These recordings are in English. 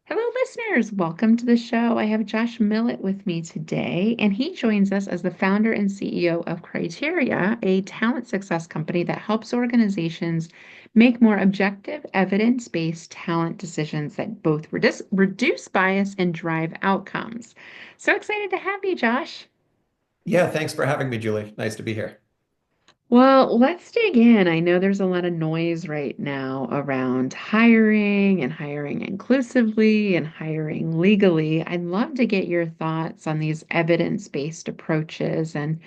Hello, listeners. Welcome to the show. I have Josh Millet with me today, and he joins us as the founder and CEO of Criteria, a talent success company that helps organizations make more objective, evidence-based talent decisions that both reduce bias and drive outcomes. So excited to have you, Josh. Yeah, thanks for having me, Julie. Nice to be here. Well, let's dig in. I know there's a lot of noise right now around hiring and hiring inclusively and hiring legally. I'd love to get your thoughts on these evidence-based approaches and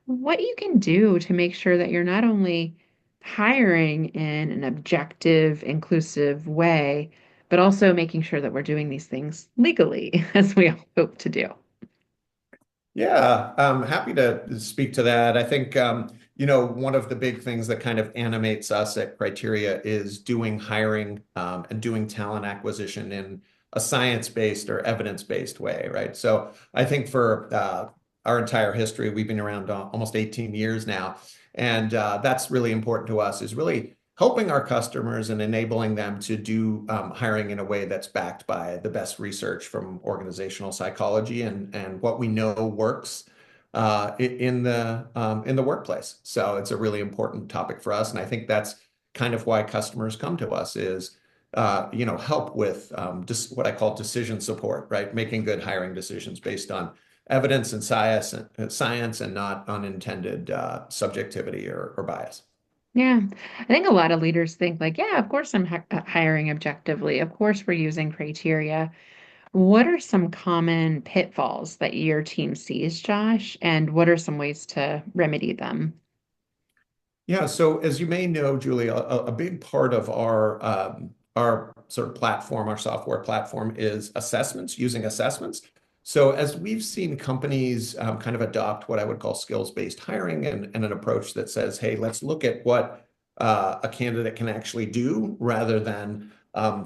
what you can do to make sure that you're not only hiring in an objective, inclusive way, but also making sure that we're doing these things legally, as we all hope to do. Yeah, I'm happy to speak to that. I think, one of the big things that kind of animates us at Criteria is doing hiring and doing talent acquisition in a science-based or evidence-based way, right? So I think for our entire history, we've been around almost 18 years now, and that's really important to us, is really helping our customers and enabling them to do hiring in a way that's backed by the best research from organizational psychology and what we know works in the workplace. So it's a really important topic for us, and I think that's kind of why customers come to us is help with what I call decision support, right? Making good hiring decisions based on evidence and science and not unintended subjectivity or bias. Yeah, I think a lot of leaders think like, yeah, of course I'm hiring objectively. Of course we're using criteria. What are some common pitfalls that your team sees, Josh? And what are some ways to remedy them? Yeah, so as you may know, Julie, a big part of our sort of platform, our software platform, is assessments, using assessments. So as we've seen companies kind of adopt what I would call skills-based hiring and an approach that says, hey, let's look at what a candidate can actually do rather than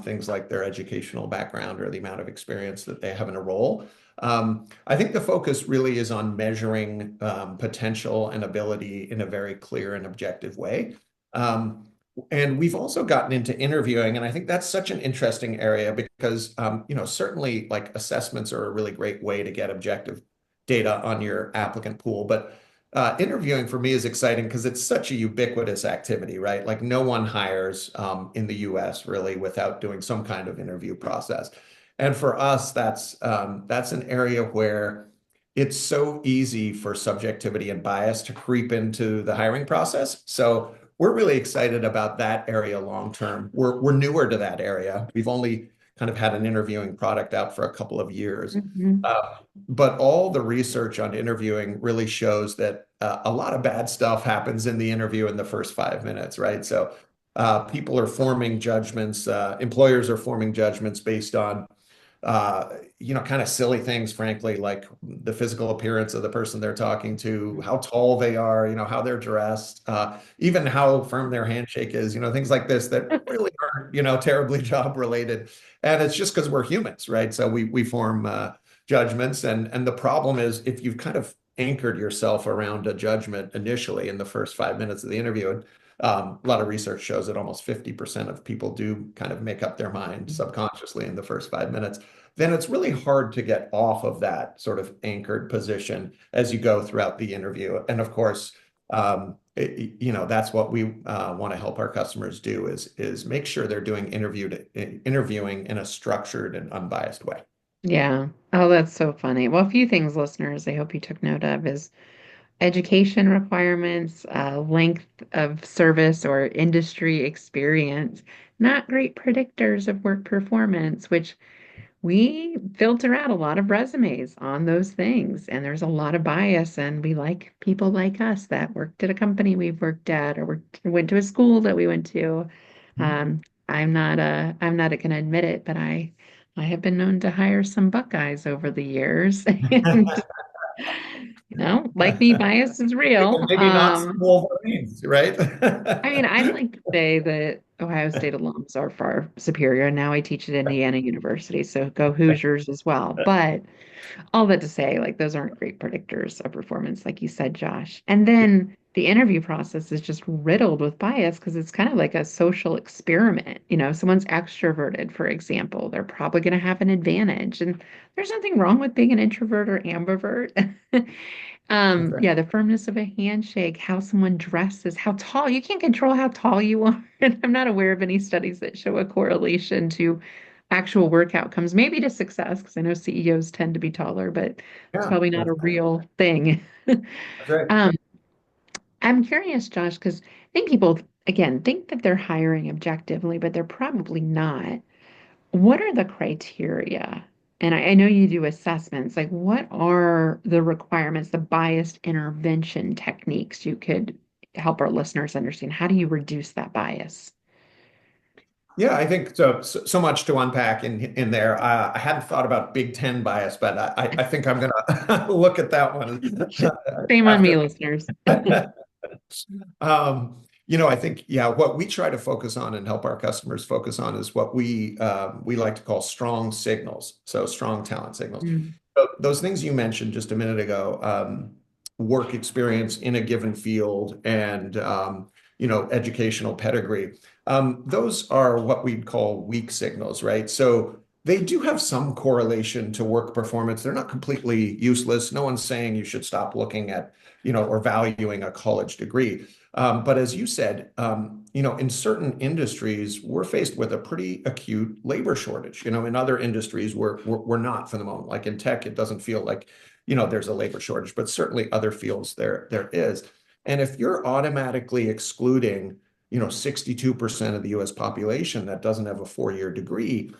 things like their educational background or the amount of experience that they have in a role. I think the focus really is on measuring potential and ability in a very clear and objective way. Um, and we've also gotten into interviewing, and I think that's such an interesting area because, certainly like assessments are a really great way to get objective data on your applicant pool. But interviewing for me is exciting because it's such a ubiquitous activity, right? Like no one hires in the US really without doing some kind of interview process. And for us, that's an area where it's so easy for subjectivity and bias to creep into the hiring process. So we're really excited about that area long term. We're newer to that area. We've only kind of had an interviewing product out for a couple of years. Mhm. But all the research on interviewing really shows that a lot of bad stuff happens in the interview in the first 5 minutes, right? So people are forming judgments, employers are forming judgments based on kind of silly things, frankly, like the physical appearance of the person they're talking to, how tall they are, how they're dressed, even how firm their handshake is, things like this that really aren't, terribly job related. And it's just because we're humans, right? So we form judgments. And the problem is if you've kind of anchored yourself around a judgment initially in the first 5 minutes of the interview, and a lot of research shows that almost 50% of people do kind of make up their mind subconsciously in the first 5 minutes, then it's really hard to get off of that sort of anchored position as you go throughout the interview. And of course, that's what we want to help our customers do is make sure they're doing interviewing in a structured and unbiased way. Yeah. Oh, that's so funny. Well, a few things, listeners, I hope you took note of is education requirements, length of service or industry experience, not great predictors of work performance, which we filter out a lot of resumes on those things. And there's a lot of bias, and we like people like us that worked at a company we've worked at or went to a school that we went to. Um, I'm not gonna admit it, but I have been known to hire some Buckeyes over the years. And like me, bias is real. Maybe not some Wolverines, right? I mean, I'd like to say that Ohio State alums are far superior. And now I teach at Indiana University, so go Hoosiers as well. But all that to say, like those aren't great predictors of performance, like you said, Josh. And then the interview process is just riddled with bias because it's kind of like a social experiment. If someone's extroverted, for example, they're probably going to have an advantage. And there's nothing wrong with being an introvert or ambivert. That's right. Yeah, the firmness of a handshake, how someone dresses, how tall. You can't control how tall you are. And I'm not aware of any studies that show a correlation to actual work outcomes, maybe to success, because I know CEOs tend to be taller, but it's Yeah, probably not that's a right. real thing. That's right. Um, I'm curious, Josh, because I think people, again, think that they're hiring objectively, but they're probably not. What are the criteria? And I know you do assessments. Like, what are the requirements, the biased intervention techniques you could help our listeners understand? How do you reduce that bias? Yeah, I think so much to unpack in there. I hadn't thought about Big Ten bias, but I think I'm gonna look at that one Shame on me, after. listeners. I think, yeah, what we try to focus on and help our customers focus on is what we like to call strong signals. So strong talent signals. Mm, So those things you mentioned just a minute ago, work experience in a given field and educational pedigree. Those are what we'd call weak signals, right? So they do have some correlation to work performance. They're not completely useless. No one's saying you should stop looking at, or valuing a college degree. But as you said, in certain industries, we're faced with a pretty acute labor shortage. In other industries, we're not for the moment. Like in tech, it doesn't feel like, there's a labor shortage, but certainly other fields there is. And if you're automatically excluding, 62% of the US population that doesn't have a 4-year degree,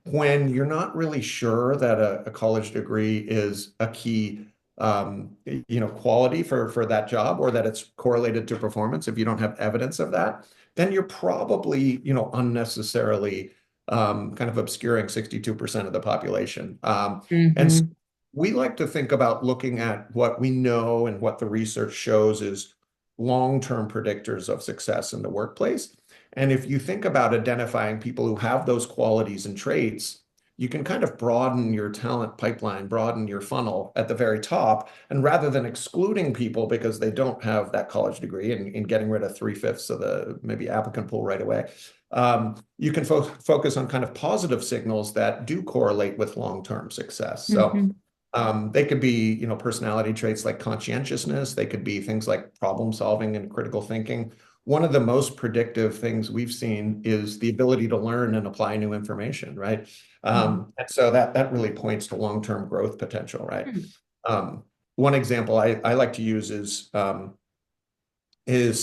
when you're not really sure that a college degree is a key quality for that job or that it's correlated to performance, if you don't have evidence of that, then you're probably, unnecessarily kind of obscuring 62% of the population. And so hmm we like to think about looking at what we know and what the research shows is long-term predictors of success in the workplace. And if you think about identifying people who have those qualities and traits, you can kind of broaden your talent pipeline, broaden your funnel at the very top. And rather than excluding people because they don't have that college degree and getting rid of 3/5 of the maybe applicant pool right away, you can focus on kind of positive signals that do correlate with long-term success. So hmm they could be, personality traits like conscientiousness. They could be things like problem solving and critical thinking. One of the most predictive things we've seen is the ability to learn and apply new information, right? And so that really points to long-term growth potential, right? Um, One example I like to use is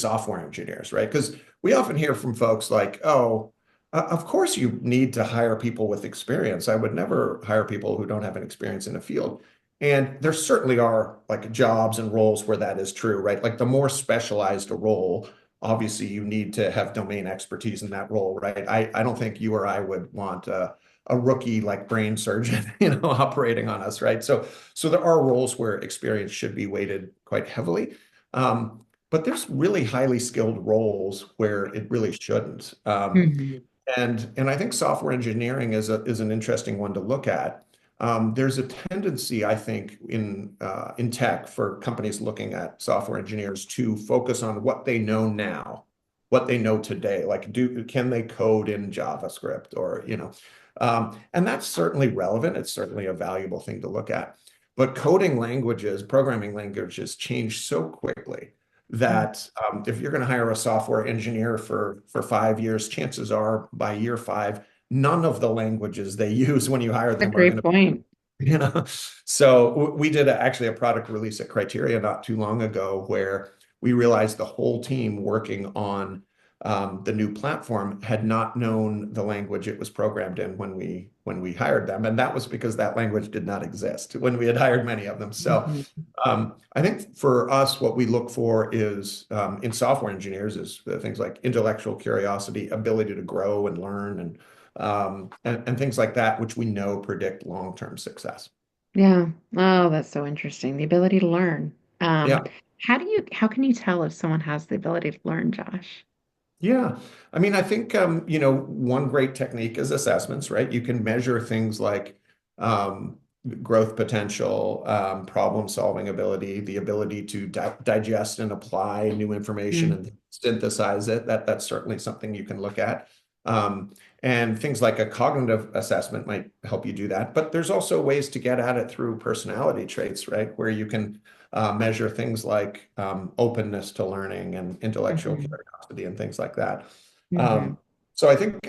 software engineers, right? Because we often hear from folks like, oh, of course you need to hire people with experience. I would never hire people who don't have an experience in a field. And there certainly are like jobs and roles where that is true, right? Like the more specialized a role, obviously you need to have domain expertise in that role, right? I don't think you or I would want a rookie like brain surgeon, operating on us, right? So there are roles where experience should be weighted quite heavily. But there's really highly skilled roles where it really shouldn't. hmm And I think software engineering is an interesting one to look at. There's a tendency, I think, in tech for companies looking at software engineers to focus on what they know now, what they know today. Like, can they code in JavaScript or, and that's certainly relevant. It's certainly a valuable thing to look at. But coding languages, programming languages change so quickly that if you're going to hire a software engineer for 5 years, chances are by year 5, none of the languages they use when you hire A them are going great to, point. you know. So we did actually a product release at Criteria not too long ago where we realized the whole team working on the new platform had not known the language it was programmed in when we hired them, and that was because that language did not exist when we had hired many of them. So Mhm. I think for us, what we look for is in software engineers is things like intellectual curiosity, ability to grow and learn, and things like that, which we know predict long-term success. Yeah. Oh, that's so interesting. The ability to learn. Um, Yeah. how can you tell if someone has the ability to learn, Josh? Yeah. I mean, I think, one great technique is assessments, right? You can measure things like growth potential, problem solving ability, the ability to digest and apply new information Mm, and synthesize it. That's certainly something you can look at. Um, and things like a cognitive assessment might help you do that. But there's also ways to get at it through personality traits, right? Where you can measure things like openness to learning and intellectual mhm, curiosity and things like that. mhm. Um, so I think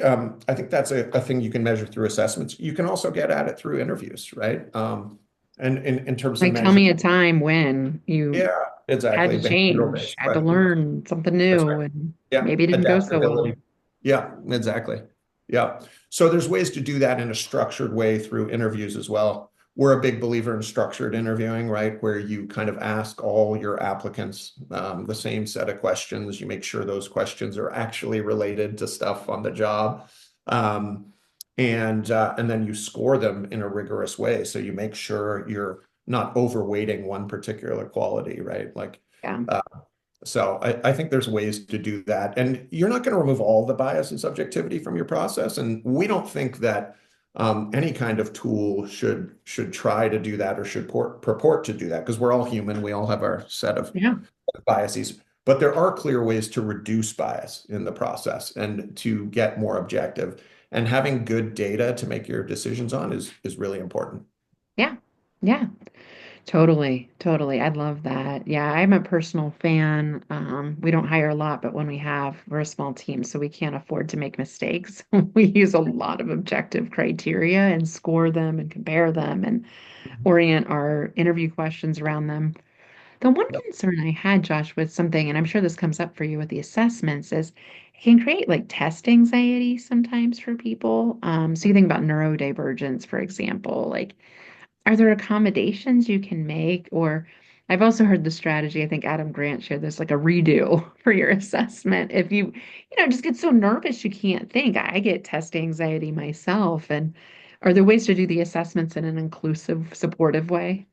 that's a thing you can measure through assessments. You can also get at it through interviews, right? And in terms of Like, tell measuring, me a time when you yeah, had exactly, to change, behavioral-based had to questions. learn something That's new, right. and Yeah, maybe it didn't go so well. adaptability. Yeah, exactly. Yeah. So there's ways to do that in a structured way through interviews as well. We're a big believer in structured interviewing, right? Where you kind of ask all your applicants the same set of questions. You make sure those questions are actually related to stuff on the job. Um, and then you score them in a rigorous way. So you make sure you're not overweighting one particular quality, right? Like Yeah. uh, so I think there's ways to do that. And you're not going to remove all the bias and subjectivity from your process. And we don't think that any kind of tool should try to do that or should purport to do that because we're all human. We all have our set of Yeah. biases. But there are clear ways to reduce bias in the process and to get more objective. And having good data to make your decisions on is really important. Yeah. Yeah. Totally, totally. I love that. Yeah, I'm a personal fan. We don't hire a lot, but when we have, we're a small team, so we can't afford to make mistakes. We use a lot of objective criteria and score them and compare them and orient our interview questions around them. The one Yep. concern I had, Josh, with something, and I'm sure this comes up for you with the assessments, is it can create like test anxiety sometimes for people. So you think about neurodivergence, for example, like are there accommodations you can make? Or I've also heard the strategy, I think Adam Grant shared this, like a redo for your assessment. If you just get so nervous you can't think. I get test anxiety myself. And are there ways to do the assessments in an inclusive, supportive way?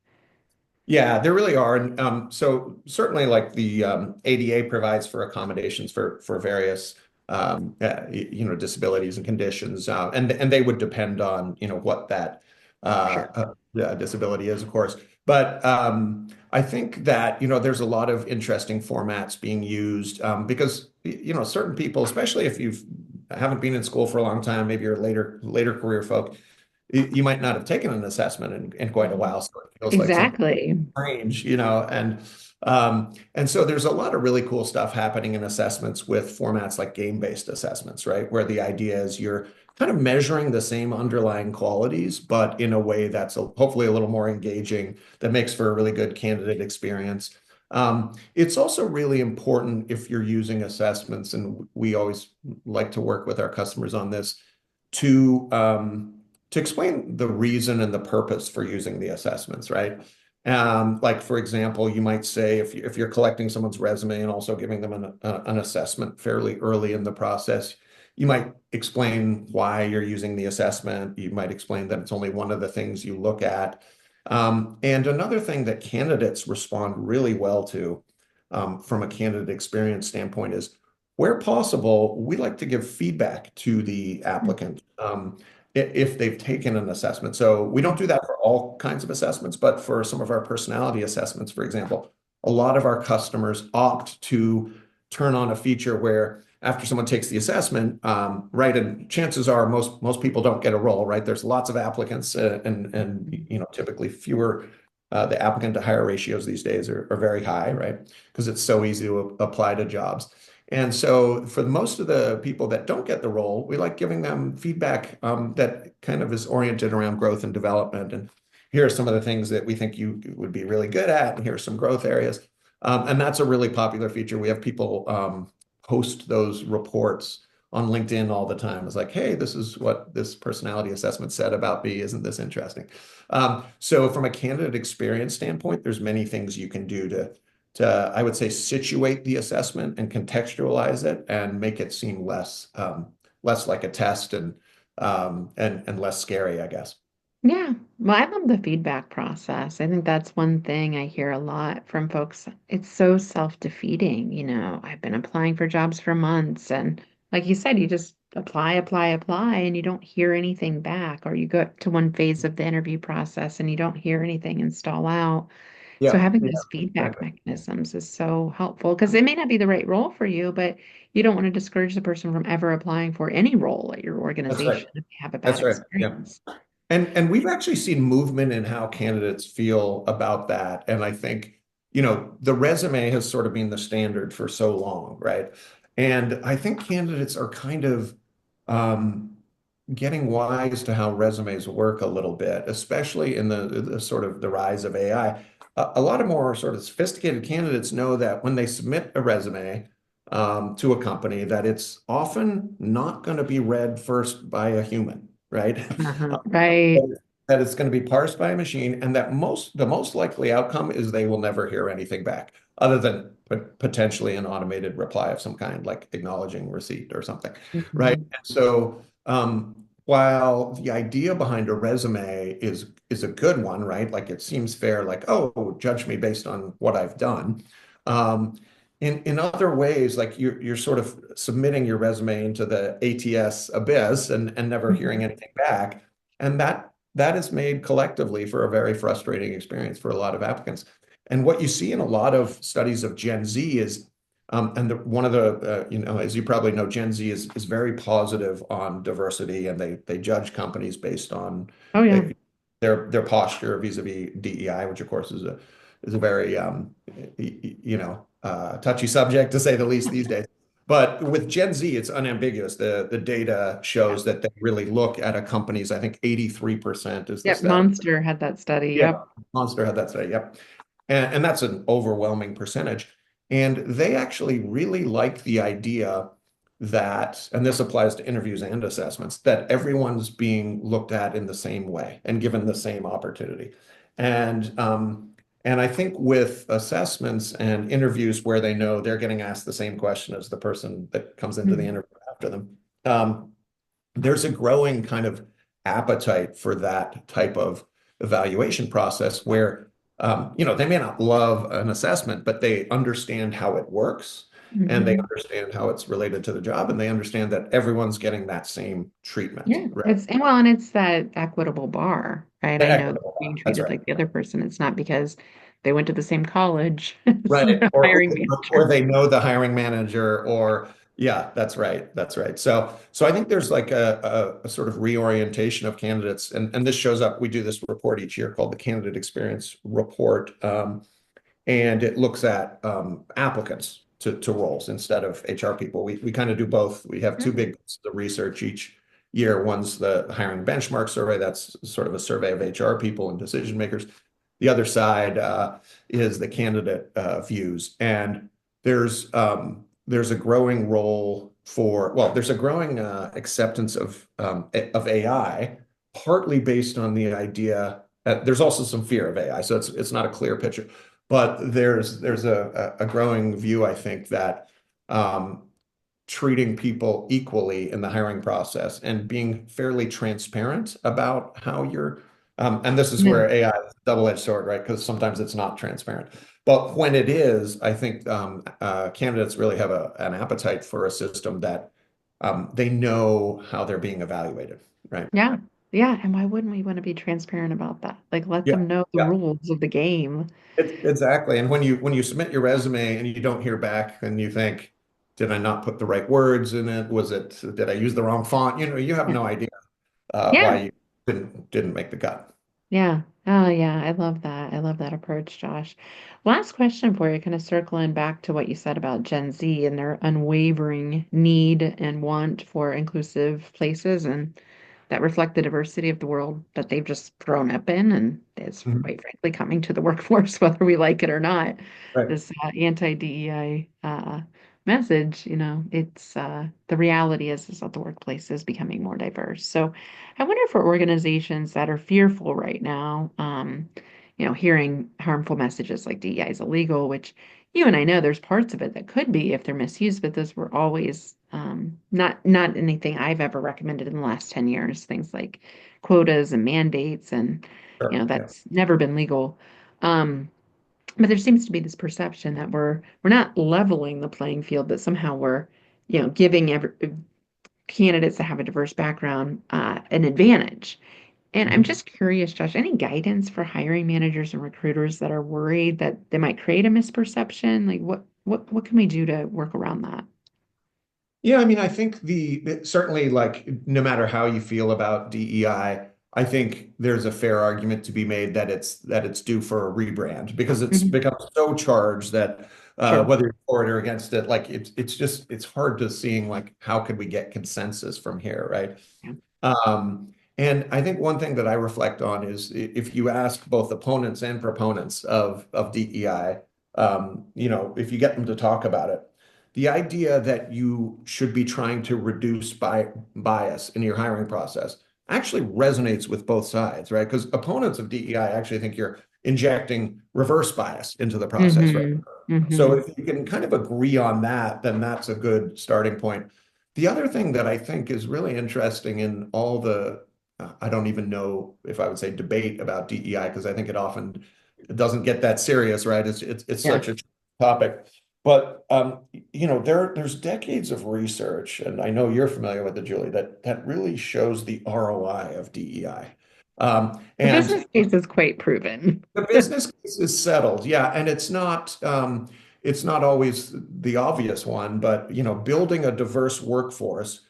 Yeah, there really are. And so certainly like the ADA provides for accommodations for various disabilities and conditions. And they would depend on, what that Sure. disability is, of course. But I think that, there's a lot of interesting formats being used because, certain people, especially if you've haven't been in school for a long time, maybe you're later career folk, you might not have taken an assessment in quite a Mhm. while. So it feels like something Exactly. strange, and so there's a lot of really cool stuff happening in assessments with formats like game-based assessments, right? Where the idea is you're kind of measuring the same underlying qualities, but in a way that's hopefully a little more engaging, that makes for a really good candidate experience. It's also really important if you're using assessments, and we always like to work with our customers on this, to explain the reason and the purpose for using the assessments, right? Like for example, you might say if you're collecting someone's resume and also giving them an assessment fairly early in the process, you might explain why you're using the assessment. You might explain that it's only one of the things you look at. And another thing that candidates respond really well to from a candidate experience standpoint is where possible, we like to give feedback to the applicant. If they've taken an assessment. So we don't do that for all kinds of assessments, but for some of our personality assessments, for example, a lot of our customers opt to turn on a feature where after someone takes the assessment, right, and chances are most people don't get a role, right? There's lots of applicants, and typically fewer. The applicant to hire ratios these days are very high, right? Because it's so easy to apply to jobs. And so for most of the people that don't get the role, we like giving them feedback that kind of is oriented around growth and development. And here are some of the things that we think you would be really good at, and here are some growth areas. And that's a really popular feature. We have people post those reports on LinkedIn all the time. It's like, hey, this is what this personality assessment said about me. Isn't this interesting? So from a candidate experience standpoint, there's many things you can do to I would say situate the assessment and contextualize it and make it seem less like a test and less scary, I guess. Yeah. Well, I love the feedback process. I think that's one thing I hear a lot from folks. It's so self-defeating. I've been applying for jobs for months and like you said, you just apply, apply, apply, and you don't hear anything back, or you go to one phase of the interview process and you don't hear anything and stall out. So Yeah, having yeah, those feedback exactly. mechanisms is so helpful because it may not be the right role for you, but you don't want to discourage the person from ever applying for any role at your That's right. organization if they have a bad That's right. Yeah. experience. And we've actually seen movement in how candidates feel about that. And I think, the resume has sort of been the standard for so long, right? And I think candidates are kind of um, getting wise to how resumes work a little bit, especially in the sort of the rise of AI. A lot of more sort of sophisticated candidates know that when they submit a resume to a company, that it's often not going to be read first by a human, right? Right. That it's going to be parsed by a machine, and that the most likely outcome is they will never hear anything back, other than potentially an automated reply of some kind, like acknowledging receipt or something, right? Mhm. And so, while the idea behind a resume is a good one, right? Like it seems fair, like, oh, judge me based on what I've done. Um, in other ways, like you're sort of submitting your resume into the ATS abyss and never hearing Mhm. anything back. And that is made collectively for a very frustrating experience for a lot of applicants. And what you see in a lot of studies of Gen Z is, one of the, as you probably know, Gen Z is very positive on diversity, and they judge companies based on Oh yeah. they, their posture vis-a-vis DEI, which of course is a very touchy subject to say the least these days. But with Gen Z, it's unambiguous. The data shows that they really look at a company's, I think 83% is the Yep. stat. Monster had that study. Yeah, Yep. Monster had that study. Yep. And that's an overwhelming percentage. And they actually really like the idea that, and this applies to interviews and assessments, that everyone's being looked at in the same way and given the same opportunity. And and I think with assessments and interviews where they know they're getting asked the same question as the person that comes into the Mhm. interview after them, there's a growing kind of appetite for that type of evaluation process where, they may not love an assessment, but they understand how it works and they Mhm. understand how it's related to the job, and they understand that everyone's getting that same treatment, Yeah, right? and it's that equitable bar, right? I know they're Equitable. being That's treated right. like the other person. It's not because they went to the same college as Right. the hiring Or manager. they know the hiring manager, or yeah, that's right. That's right. So I think there's like a sort of reorientation of candidates, and this shows up. We do this report each year called the Candidate Experience Report. And it looks at applicants to roles instead of HR people. We kind of do both. We have two Sure. big pieces of research each year. One's the hiring benchmark survey. That's sort of a survey of HR people and decision makers. The other side is the candidate views. And there's a growing role for, well, there's a growing acceptance of AI, partly based on the idea that there's also some fear of AI. So it's not a clear picture. But there's a growing view, I think, that um, treating people equally in the hiring process and being fairly transparent about how you're, and this is Yeah. where AI is a double-edged sword, right? Because sometimes it's not transparent. But when it is, I think candidates really have an appetite for a system that they know how they're being evaluated, right? Yeah. Yeah. And why wouldn't we want to be transparent about that? Like let Yeah. them know the Yeah. rules of the game. Exactly. And when you submit your resume and you don't hear back, and you think, did I not put the right words in it? Did I use the wrong font? You have Yeah. no idea why Yeah. you didn't make the cut. Yeah. Oh, yeah. I love that. I love that approach, Josh. Last question for you, kind of circling back to what you said about Gen Z and their unwavering need and want for inclusive places and that reflect the diversity of the world that they've just grown up in and is Mhm. quite frankly coming to the workforce, whether we like it or not. Right. This anti-DEI message, it's the reality is that the workplace is becoming more diverse. So I wonder for organizations that are fearful right now, hearing harmful messages like DEI is illegal, which you and I know there's parts of it that could be if they're misused, but those were always not anything I've ever recommended in the last 10 years. Things like quotas and mandates, and Sure. Yeah. that's never been legal. Um, but there seems to be this perception that we're not leveling the playing field, but somehow we're giving candidates that have a diverse background an advantage. And I'm Mhm. just curious, Josh, any guidance for hiring managers and recruiters that are worried that they might create a misperception? Like what can we do to work around that? Yeah, I mean, I think certainly like no matter how you feel about DEI, I think there's a fair argument to be made that it's due for a rebrand because it's Mhm. become so charged that Sure. whether you're for it or against it, like it's hard to seeing like how could we get consensus from here, right? Yeah. And I think one thing that I reflect on is if you ask both opponents and proponents of DEI, if you get them to talk about it, the idea that you should be trying to reduce bias in your hiring process actually resonates with both sides, right? Because opponents of DEI actually think you're injecting reverse bias into the process, right? Hmm. So Hmm. if you can kind of agree on that, then that's a good starting point. The other thing that I think is really interesting in all I don't even know if I would say debate about DEI because I think it often doesn't get that serious, right? It's Yeah. such a topic. But there's decades of research, and I know you're familiar with it, Julie, that really shows the ROI of DEI. The And business case is quite proven. the business case is settled, yeah, and it's not always the obvious one, but building a diverse workforce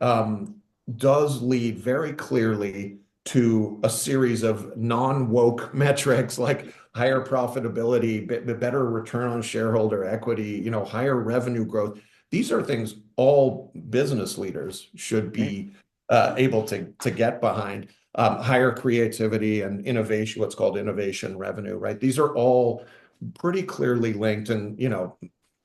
um, does lead very clearly to a series of non-woke metrics like higher profitability, better return on shareholder equity, higher revenue growth. These are things all business leaders should Right. be able to get behind higher creativity and innovation, what's called innovation revenue, right? These are all pretty clearly linked. And,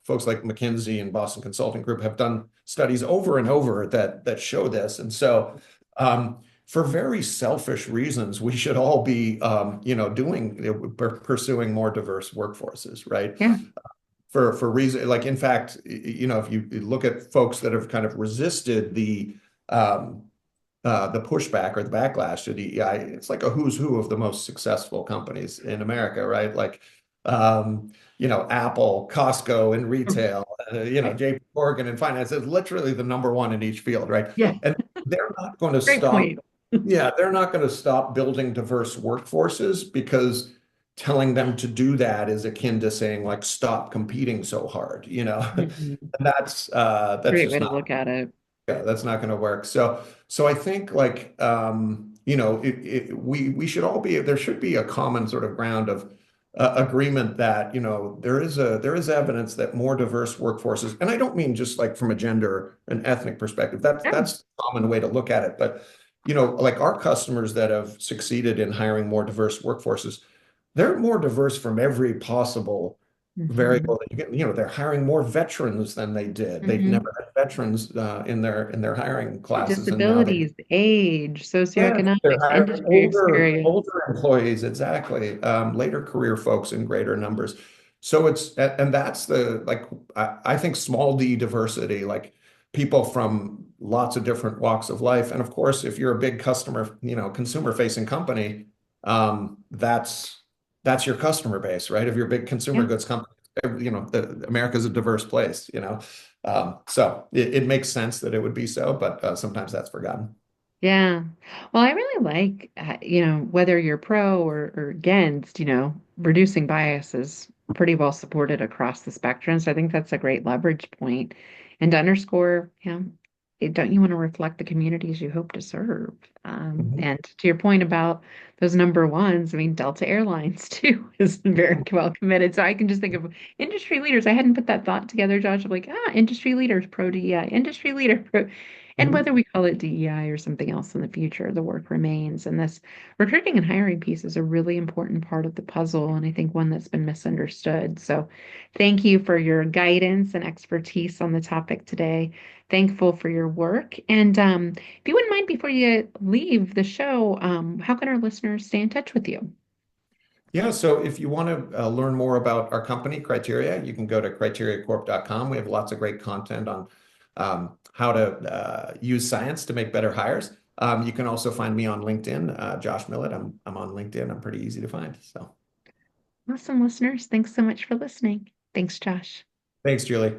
folks like McKinsey and Boston Consulting Group have done studies over and over that show this. And so, for very selfish reasons, we should all be, pursuing more diverse workforces, right? Yeah. For reason like in fact, if you look at folks that have kind of resisted um, the pushback or the backlash to DEI, it's like a who's who of the most successful companies in America, right? Like, Apple, Costco in retail, Right. JP Morgan in finance is literally the number one in each field, right? Yeah. And they're not going to Great stop, point. yeah, they're not going to stop building diverse workforces because telling them to do that is akin to saying like stop competing so hard, Mhm. and that's Great way just to not, look at it. yeah, that's not going to work. So I think like we should all be there should be a common sort of ground of agreement that there is evidence that more diverse workforces, and I don't mean just like from a gender and ethnic perspective. That's Yeah. that's the common way to look at it. But like our customers that have succeeded in hiring more diverse workforces, they're more diverse from every possible Hmm. variable that you get. They're hiring more veterans than they did. They've Hmm. never had veterans in their hiring classes, and now they Disabilities, age, yeah, they're socioeconomics, hiring industry older experience. older employees, exactly. Later career folks in greater numbers. So and that's the like I think small d diversity, like people from lots of different walks of life. And of course, if you're a big consumer facing company, that's your customer base, right? If you're a big consumer Yeah. goods company, America's a diverse place. So it makes sense that it would be so, but sometimes that's forgotten. Yeah. Well, I really like, whether you're pro or against, reducing bias is pretty well supported across the spectrum. So I think that's a great leverage point. And to underscore, don't you want to reflect the communities you hope to serve? Mhm. And to your point about those number ones, I mean, Delta Airlines too is very well committed. So I can just think of industry leaders. I hadn't put that thought together, Josh, of like, industry leaders pro DEI, industry leader pro. And Mhm. whether we call it DEI or something else in the future, the work remains. And this recruiting and hiring piece is a really important part of the puzzle, and I think one that's been misunderstood. So, thank you for your guidance and expertise on the topic today. Thankful for your work. And if you wouldn't mind, before you leave the show, how can our listeners stay in touch with you? Yeah, so if you want to learn more about our company, Criteria, you can go to criteriacorp.com. We have lots of great content on how to use science to make better hires. You can also find me on LinkedIn, Josh Millet. I'm on LinkedIn. I'm pretty easy to find. So Awesome, listeners. Thanks so much for listening. Thanks, Josh. thanks, Julie.